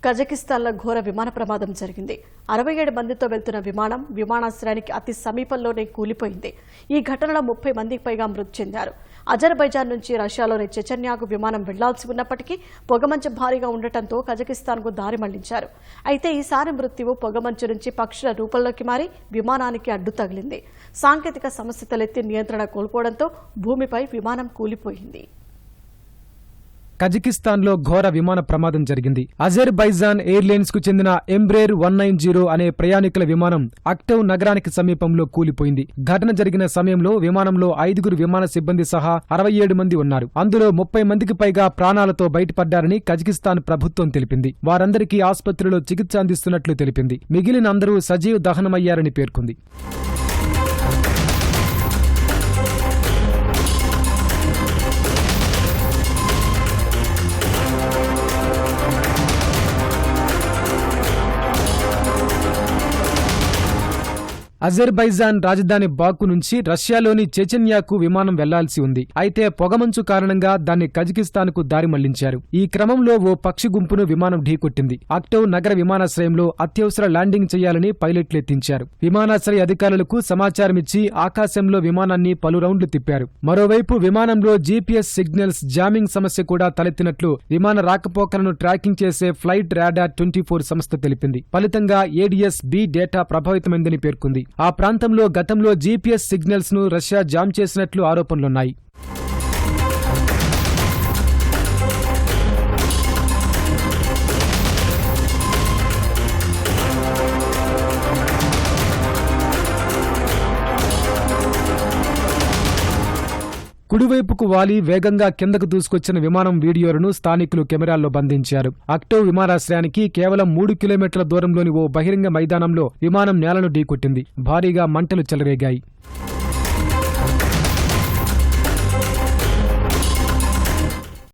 కజకిస్తాన్లో ఘోర విమాన ప్రమాదం జరిగింది. 67 మందితో వెళ్తున్న విమానం విమానాశ్రయానికి అతి సమీపంలోనే కూలిపోయింది. ఈ ఘటనలో 30 మందికి పైగా మృతి చెందారు. అజర్బైజాన్ నుంచి రష్యాలోని చెచెన్యాకు విమానం వెళ్లాల్సి ఉన్నప్పటికీ పొగమంచు భారీగా ఉండటంతో కజకిస్తాన్కు దారి మళ్లించారు. అయితే ఈసారి మృత్యువు పొగమంచు నుంచి పక్షుల రూపంలోకి మారి విమానానికి అడ్డు తగిలింది. సాంకేతిక సమస్య తలెత్తి నియంత్రణ కోల్పోవడంతో భూమిపై విమానం కూలిపోయింది. కజకిస్తాన్లో ఘోర విమాన ప్రమాదం జరిగింది. అజర్బైజాన్ ఎయిర్లైన్స్ కు చెందిన ఎంబ్రేర్ 190 అనే ప్రయాణికుల విమానం అక్టౌ నగరానికి సమీపంలో కూలిపోయింది. ఘటన జరిగిన సమయంలో విమానంలో 5 విమాన సిబ్బంది సహా 67 మంది ఉన్నారు. అందులో 30 మందికి పైగా ప్రాణాలతో బయటపడ్డారని కజకిస్తాన్ ప్రభుత్వం తెలిపింది. వారందరికీ ఆసుపత్రిలో చికిత్స అందిస్తున్నట్లు తెలిపింది. మిగిలిన అందరూ సజీవ దహనమయ్యారని పేర్కొంది. అజర్బైజాన్ రాజధాని బాకు నుంచి రష్యాలోని చెచెన్యాకు విమానం వెళ్లాల్సి ఉంది. అయితే పొగమంచు కారణంగా దాన్ని కజకిస్తాన్కు దారి మళ్లించారు. ఈ క్రమంలో ఓ పక్షి గుంపును విమానం ఢీకొట్టింది. అక్టౌ నగర విమానాశ్రయంలో అత్యవసర ల్యాండింగ్ చేయాలని పైలట్లు ఎత్తించారు. విమానాశ్రయ అధికారులకు సమాచారమిచ్చి ఆకాశంలో విమానాన్ని పలు రౌండ్లు తిప్పారు. మరోవైపు విమానంలో జీపీఎస్ సిగ్నల్స్ జామింగ్ సమస్య కూడా తలెత్తినట్లు విమాన రాకపోకలను ట్రాకింగ్ చేసే ఫ్లైట్ రాడార్ 24 సంస్థ తెలిపింది. ఫలితంగా ఏడీఎస్ బి డేటా ప్రభావితమైందని పేర్కొంది. ఆ ప్రాంతంలో గతంలో జీపీఎస్ సిగ్నల్స్ ను రష్యా జామ్ చేసినట్లు ఆరోపణలున్నాయి. కుడివైపుకు వాలి వేగంగా కిందకు దూసుకొచ్చిన విమానం వీడియోలను స్థానికులు కెమెరాల్లో బంధించారు. అక్టౌ విమానాశ్రయానికి కేవలం 3 కిలోమీటర్ల దూరంలోని ఓ బహిరంగ మైదానంలో విమానం నేలను ఢీకొట్టింది. భారీగా మంటలు చెలరేగాయి.